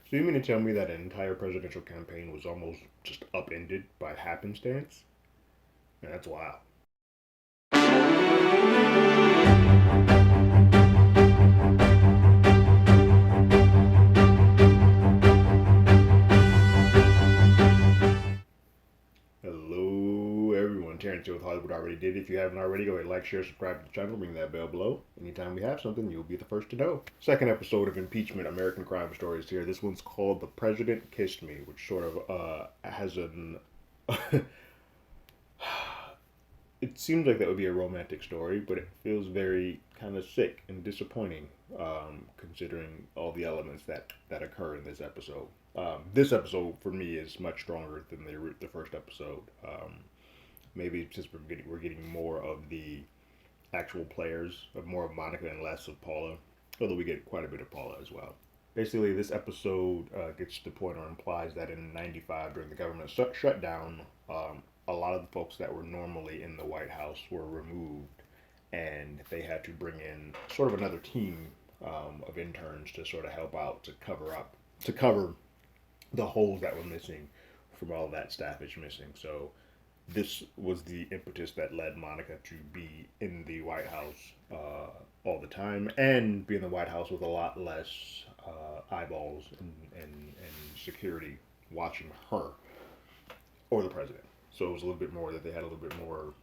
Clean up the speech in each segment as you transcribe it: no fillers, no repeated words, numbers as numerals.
So you mean to tell me that an entire presidential campaign was almost just upended by happenstance? Man, that's wild. Hello, everyone. Terrence here with Hollywood Already Did. If you haven't already, go ahead, like, share, subscribe to the channel, ring that bell below. Anytime we have something, you'll be the first to know. Second episode of Impeachment, American Crime Stories here. This one's called The President Kissed Me, which sort of has an it seems like that would be a romantic story, but it feels very kind of sick and disappointing, considering all the elements that occur in this episode. This episode for me is much stronger than the first episode. Maybe it's just we're getting more of the actual players, of more of Monica and less of Paula, although we get quite a bit of Paula as well. Basically, this episode gets to the point or implies that in '95, during the government shutdown, a lot of the folks that were normally in the White House were removed, and they had to bring in sort of another team of interns to sort of help out to cover the holes that were missing from all that staffage missing. So this was the impetus that led Monica to be in the White House all the time and be in the White House with a lot less eyeballs and security watching her or the president. So it was a little bit more that they had a little bit more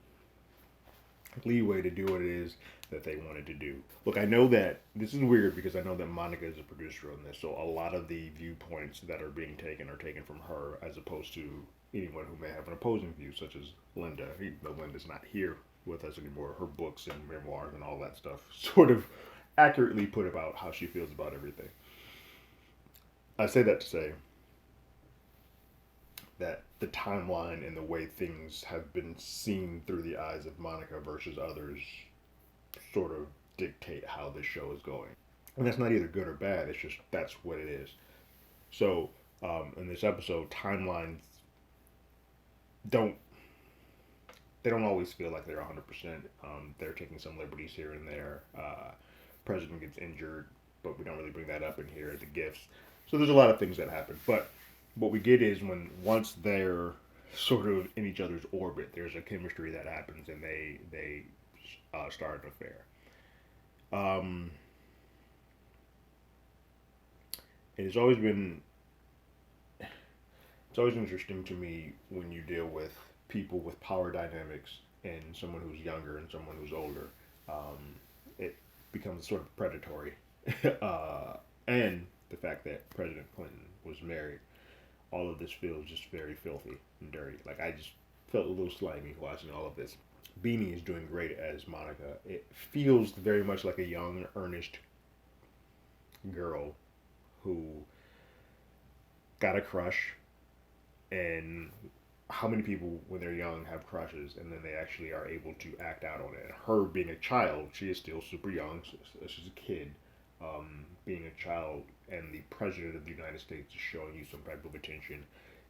leeway to do what it is that they wanted to do. Look, I know that this is weird because I know that Monica is a producer on this, so a lot of the viewpoints that are being taken are taken from her as opposed to anyone who may have an opposing view, such as Linda, even though Linda's not here with us anymore. Her books and memoirs and all that stuff sort of accurately put about how she feels about everything. I say that to say that the timeline and the way things have been seen through the eyes of Monica versus others sort of dictate how this show is going. And that's not either good or bad, it's just that's what it is. So, in this episode, timelines don't they don't always feel like they're 100%. They're taking some liberties here and there. President gets injured, but we don't really bring that up in here. The gifts. So there's a lot of things that happen. But what we get is when once they're sort of in each other's orbit, there's a chemistry that happens, and they start an affair. Um, it's always been it's always interesting to me when you deal with people with power dynamics and someone who's younger and someone who's older. It becomes sort of predatory, and the fact that President Clinton was married, all of this feels just very filthy and dirty. Like I just felt a little slimy watching all of this. Beanie is doing great as Monica. It feels very much like a young, earnest girl who got a crush, and how many people when they're young have crushes and then they actually are able to act out on it. And her being a child, she is still super young. She's a kid. Being a child and the president of the United States is showing you some type of attention,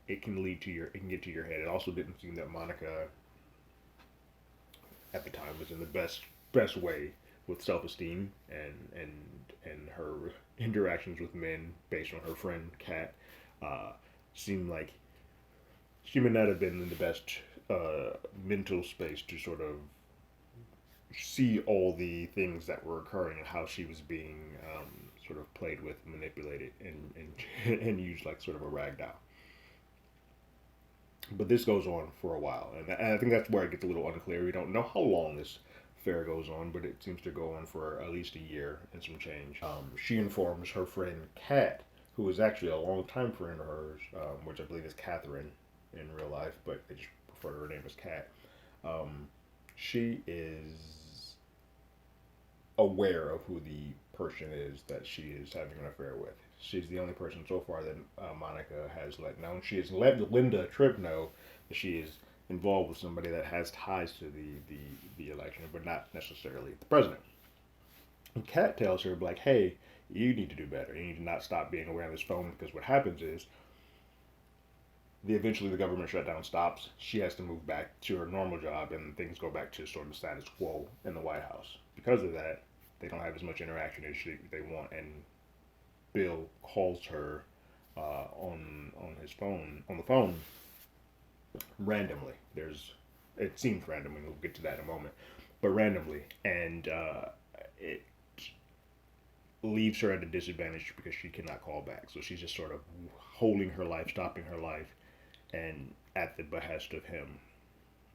it can get to your head. It also didn't seem that Monica at the time was in the best way with self esteem and her interactions with men based on her friend Kat seemed like she may not have been in the best mental space to sort of see all the things that were occurring and how she was being sort of played with, manipulated, and used like sort of a rag doll. But this goes on for a while, and I think that's where it gets a little unclear. We don't know how long this affair goes on, but it seems to go on for at least a year and some change. She informs her friend Kat, who is actually a longtime friend of hers, which I believe is Catherine in real life, but they just refer to her name as Kat. Um, she is aware of who the person is that she is having an affair with. She's the only person so far that Monica has let known. She has let Linda Tripp know that she is involved with somebody that has ties to the election, but not necessarily the president. And Kat tells her, like, hey, you need to do better. You need to not stop being aware of this phone because what happens is eventually the government shutdown stops. She has to move back to her normal job, and things go back to sort of status quo in the White House. Because of that, they don't have as much interaction as they want. And Bill calls her on the phone randomly. It seems random, and we'll get to that in a moment, but randomly, and it leaves her at a disadvantage because she cannot call back. So she's just sort of holding her life, stopping her life, and at the behest of him,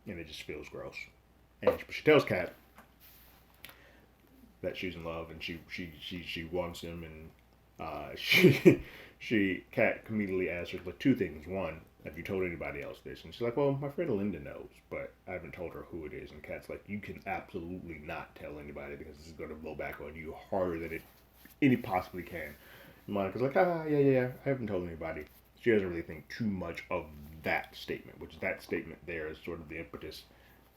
and it just feels gross. And she tells Kat that she's in love and she wants him, and she Kat immediately asks her like two things. One, have you told anybody else this? And she's like, well, my friend Linda knows, but I haven't told her who it is. And Kat's like, you can absolutely not tell anybody because this is going to blow back on you harder than any possibly can. And Monica's like, yeah, I haven't told anybody. She doesn't really think too much of that statement, which that statement there is sort of the impetus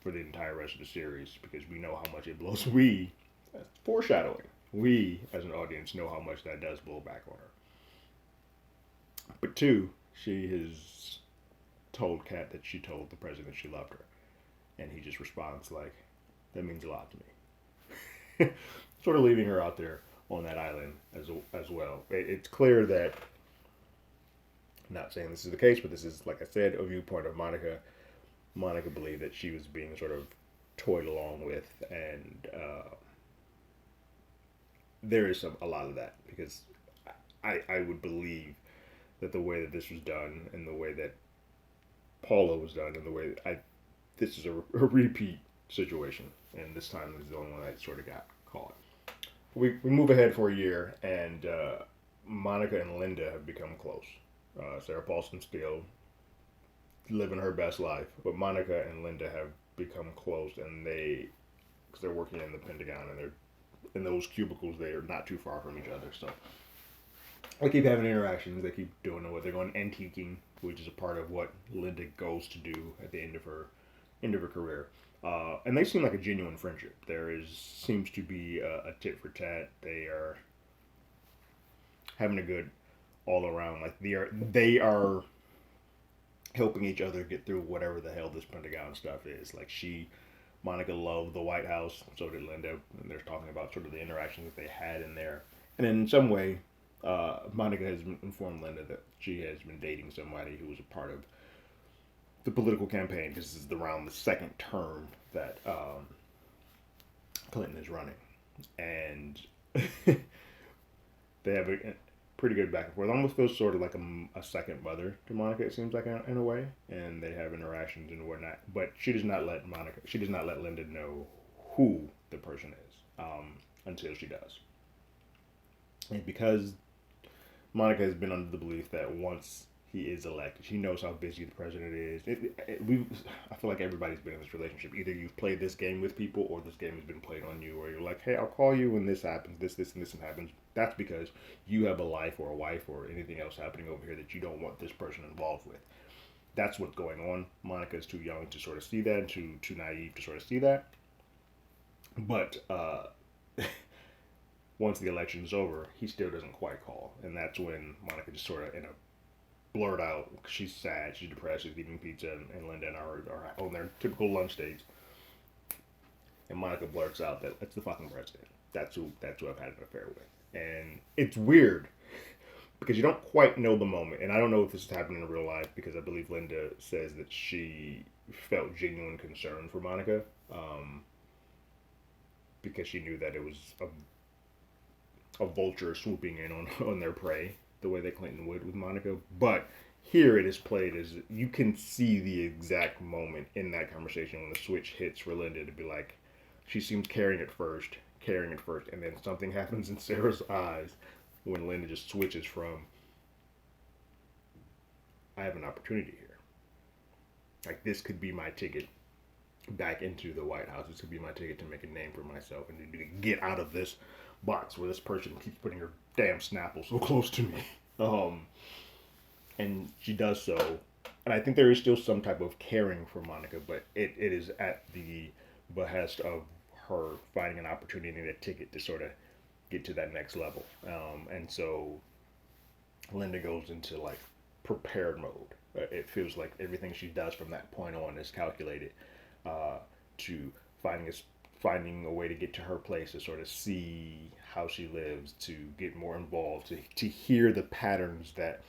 for the entire rest of the series because we know how much it blows. Foreshadowing. We, as an audience, know how much that does blow back on her. But two, she has told Kat that she told the president she loved her. And he just responds like, that means a lot to me. Sort of leaving her out there on that island as well. It's clear that, I'm not saying this is the case, but this is, like I said, a viewpoint of Monica. Monica believed that she was being sort of toyed along with, and there is a lot of that because I would believe that the way that this was done and the way that Paula was done and the way that this is a repeat situation, and this time is the only one that sort of got caught. We move ahead for a year, and Monica and Linda have become close. Sarah Paulson still living her best life, but Monica and Linda have become close, and because they're working in the Pentagon, and they're in those cubicles, they are not too far from each other. So they keep having interactions. They keep doing what they're going antiquing, which is a part of what Linda goes to do at the end of her career. And they seem like a genuine friendship. Seems to be a tit for tat. They are having a good all around. Like they are helping each other get through whatever the hell this Pentagon stuff is. Like Monica loved the White House, so did Linda. And they're talking about sort of the interactions that they had in there. And in some way, Monica has informed Linda that she has been dating somebody who was a part of the political campaign. This is around the second term that Clinton is running. And they have a pretty good back and forth. Almost feels sort of like a second mother to Monica. It seems like in a way, and they have interactions and whatnot. But she does not let Linda know who the person is until she does. And because Monica has been under the belief that once he is elected, she knows how busy the president is. I feel like everybody's been in this relationship. Either you've played this game with people, or this game has been played on you, or you're like, hey, I'll call you when this happens, this, and this happens. That's because you have a life or a wife or anything else happening over here that you don't want this person involved with. That's what's going on. Monica is too young to sort of see that, too naive to sort of see that. But once the election is over, he still doesn't quite call, and that's when Monica just sort of blurt out. She's sad, she's depressed, she's eating pizza, and Linda and I are on their typical lunch dates. And Monica blurts out that it's the fucking president. That's who I've had an affair with. And it's weird because you don't quite know the moment. And I don't know if this is happening in real life because I believe Linda says that she felt genuine concern for Monica because she knew that it was a vulture swooping in on their prey the way that Clinton would with Monica. But here it is played as you can see the exact moment in that conversation when the switch hits for Linda to be like, she seems caring at first, and then something happens in Sarah's eyes when Linda just switches from, I have an opportunity here. Like, this could be my ticket back into the White House. This could be my ticket to make a name for myself and to get out of this box where this person keeps putting her damn Snapple so close to me. And she does so. And I think there is still some type of caring for Monica, but it is at the behest of her finding an opportunity and a ticket to sort of get to that next level. And so Linda goes into like prepared mode. It feels like everything she does from that point on is calculated to finding a way to get to her place, to sort of see how she lives, to get more involved, to hear the patterns that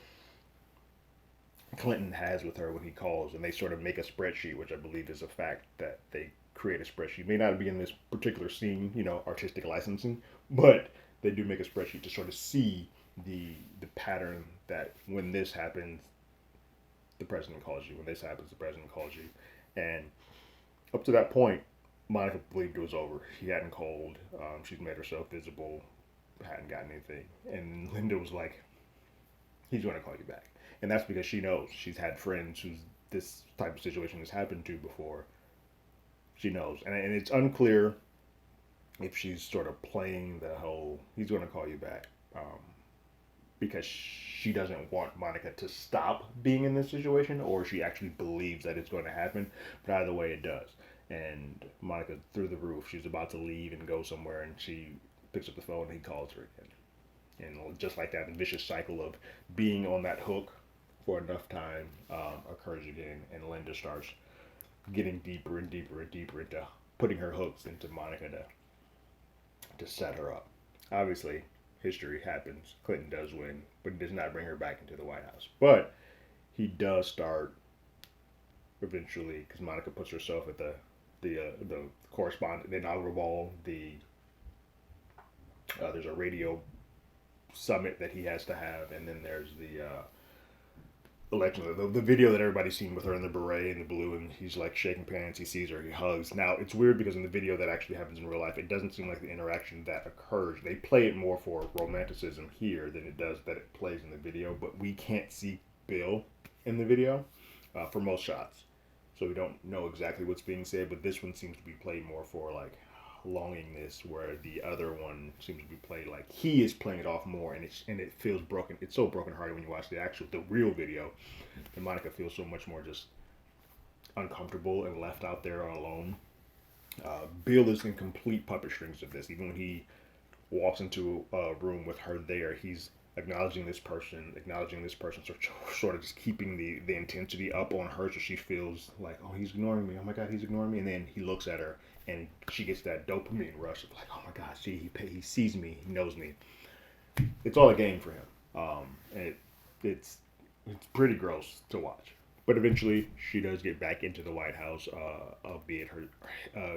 Clinton has with her when he calls, and they sort of make a spreadsheet, which I believe is a fact that they create a spreadsheet. It may not be in this particular scene, artistic licensing, but they do make a spreadsheet to sort of see the pattern that when this happens, the president calls you. When this happens, the president calls you, and up to that point, Monica believed it was over. She hadn't called. She's made herself visible. Hadn't gotten anything, and Linda was like, "He's going to call you back." And that's because she knows she's had friends who's this type of situation has happened to before. She knows, and it's unclear if she's sort of playing the whole "he's going to call you back" because she doesn't want Monica to stop being in this situation, or she actually believes that it's going to happen. But either way, it does. And Monica through the roof. She's about to leave and go somewhere, and she picks up the phone and he calls her again. And just like that, the vicious cycle of being on that hook for enough time occurs again, and Linda starts getting deeper and deeper and deeper into putting her hooks into Monica to set her up. Obviously, history happens. Clinton does win, but it does not bring her back into the White House. But he does start eventually, because Monica puts herself at the correspondent, the inaugural ball. There's a radio summit that he has to have, and then there's the election, the video that everybody's seen with her in the beret and the blue, and he's like shaking hands. He sees her, he hugs. Now it's weird because in the video that actually happens in real life, it doesn't seem like the interaction that occurs. They play it more for romanticism here than it does that it plays in the video. But we can't see Bill in the video for most shots, so we don't know exactly what's being said. But this one seems to be played more for like longingness, where the other one seems to be played like he is playing it off more, and it feels broken. It's so brokenhearted when you watch the real video, and Monica feels so much more just uncomfortable and left out there alone. Bill is in complete puppet strings of this. Even when he walks into a room with her there, he's acknowledging this person, so sort of just keeping the intensity up on her, so she feels like, oh, he's ignoring me. Oh my God, he's ignoring me. And then he looks at her, and she gets that dopamine rush of like, oh my God, he sees me, he knows me. It's all a game for him, and it's pretty gross to watch. But eventually, she does get back into the White House, albeit her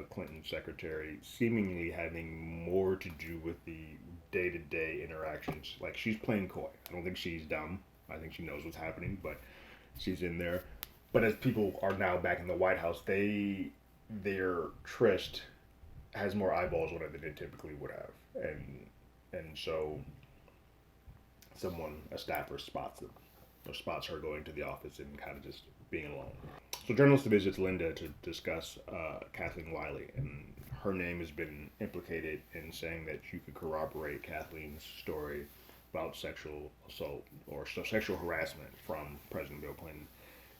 Clinton's secretary seemingly having more to do with the day-to-day interactions. Like, she's playing coy. I don't think she's dumb. I think she knows what's happening, but she's in there. But as people are now back in the White House, their tryst has more eyeballs on it than it typically would have, and so a staffer spots them, or spots her going to the office and kind of just being alone. So journalist visits Linda to discuss Kathleen Wiley, and her name has been implicated in saying that you could corroborate Kathleen's story about sexual assault or sexual harassment from President Bill Clinton.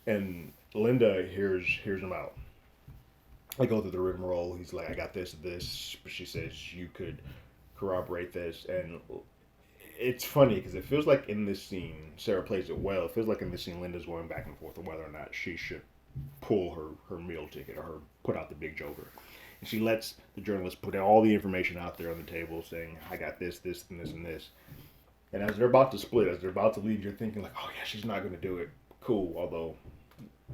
And Linda hears him out. I go through the rigmarole. He's like, I got this. But she says, you could corroborate this. And it's funny because it feels like in this scene, Sarah plays it well. It feels like in this scene, Linda's going back and forth on whether or not she should pull her meal ticket or put out the big joker. And she lets the journalist put all the information out there on the table saying, I got this, and this, and this. And as they're about to split, as they're about to leave, you're thinking like, oh yeah, she's not going to do it. Cool. Although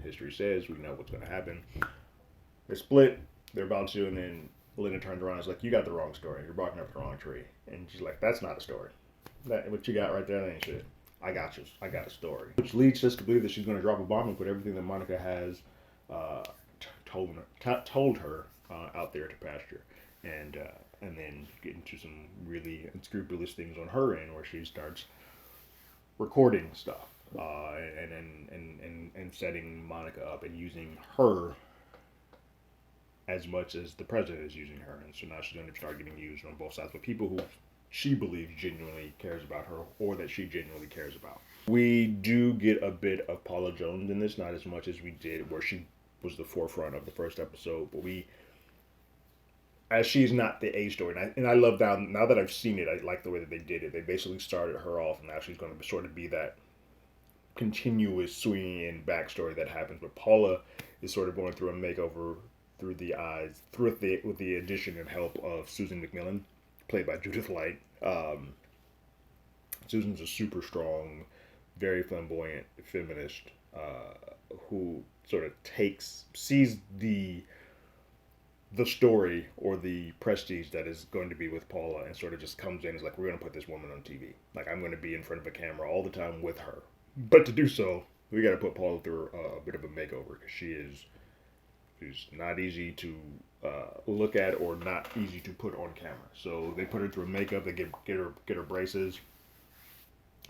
history says we know what's going to happen. They split, they're about to, and then Linda turns around and is like, you got the wrong story. You're barking up the wrong tree. And she's like, that's not a story. What you got right there, that ain't shit. I got you. I got a story. Which leads us to believe that she's going to drop a bomb and put everything that Monica has told her out there to pasture. And then get into some really unscrupulous things on her end where she starts recording stuff and setting Monica up and using her as much as the president is using her. And so now she's going to start getting used on both sides with people who she believes genuinely cares about her or that she genuinely cares about. We do get a bit of Paula Jones in this, not as much as we did where she was the forefront of the first episode, but as she's not the A story, and I love that now that I've seen it, I like the way that they did it. They basically started her off, and now she's going to sort of be that continuous swinging in backstory that happens. But Paula is sort of going through a makeover with the addition and help of Susan McMillan, played by Judith Light. Susan's a super strong very flamboyant feminist who sort of sees the story or the prestige that is going to be with Paula and sort of just comes in and is like, we're going to put this woman on TV. Like, I'm going to be in front of a camera all the time with her. But to do so, we got to put Paula through a bit of a makeover because she's not easy to look at or not easy to put on camera. So they put her through makeup. They get her braces,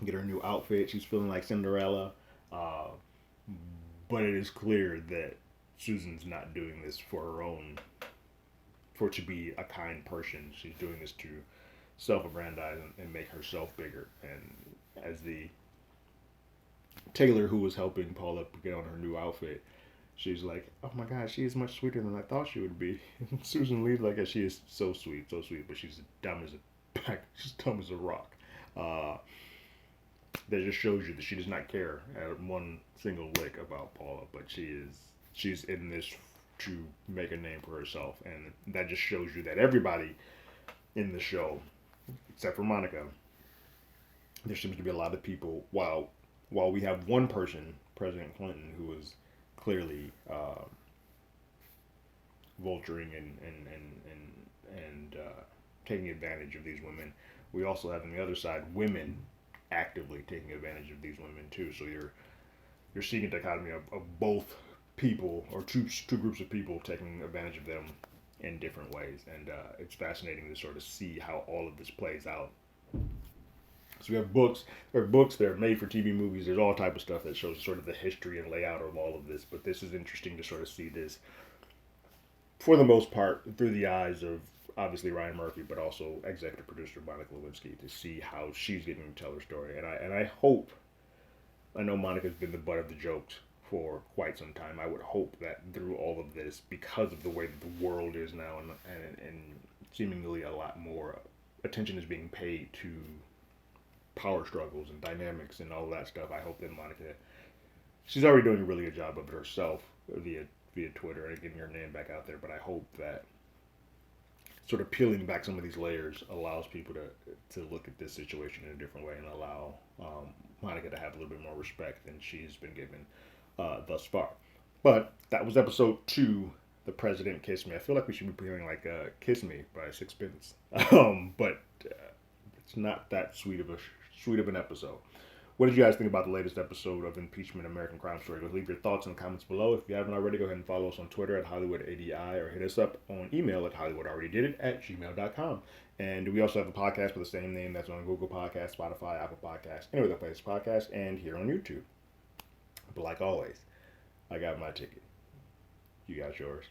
get her a new outfit. She's feeling like Cinderella. Uh, but it is clear that Susan's not doing this for her own, for to be a kind person. She's doing this to self-aggrandize and make herself bigger. And as the tailor who was helping Paula get on her new outfit, she's like, "Oh my God, she is much sweeter than I thought she would be." And Susan leaves like, she is so sweet, but she's dumb as she's dumb as a rock. Uh, that just shows you that she does not care at one single lick about Paula, but she's in this to make a name for herself, and that just shows you that everybody in the show, except for Monica, there seems to be a lot of people. While we have one person, President Clinton, who is clearly vulturing and taking advantage of these women, we also have on the other side women actively taking advantage of these women too. So you're seeing a dichotomy of both people or two groups of people taking advantage of them in different ways, and it's fascinating to sort of see how all of this plays out. So we have books. There are books. There are made-for-TV movies. There's all type of stuff that shows sort of the history and layout of all of this. But this is interesting to sort of see this, for the most part, through the eyes of obviously Ryan Murphy, but also executive producer Monica Lewinsky, to see how she's getting to tell her story. And I hope, I know Monica's been the butt of the jokes for quite some time. I would hope that through all of this, because of the way that the world is now, and seemingly a lot more attention is being paid to power struggles and dynamics and all that stuff. I hope that Monica, she's already doing a really good job of it herself via Twitter and getting her name back out there. But I hope that sort of peeling back some of these layers allows people to look at this situation in a different way and allow Monica to have a little bit more respect than she's been given thus far. But that was episode 2. The President Kissed Me. I feel like we should be hearing like "Kiss Me" by Sixpence, but it's not that sweet of an episode. What did you guys think about the latest episode of Impeachment: American Crime Story? Leave your thoughts in the comments below. If you haven't already, go ahead and follow us on Twitter at HollywoodADI or hit us up on email at HollywoodAlreadyDidIt@gmail.com. And we also have a podcast with the same name that's on Google Podcasts, Spotify, Apple Podcasts, any other place podcast, and here on YouTube. But like always, I got my ticket. You got yours.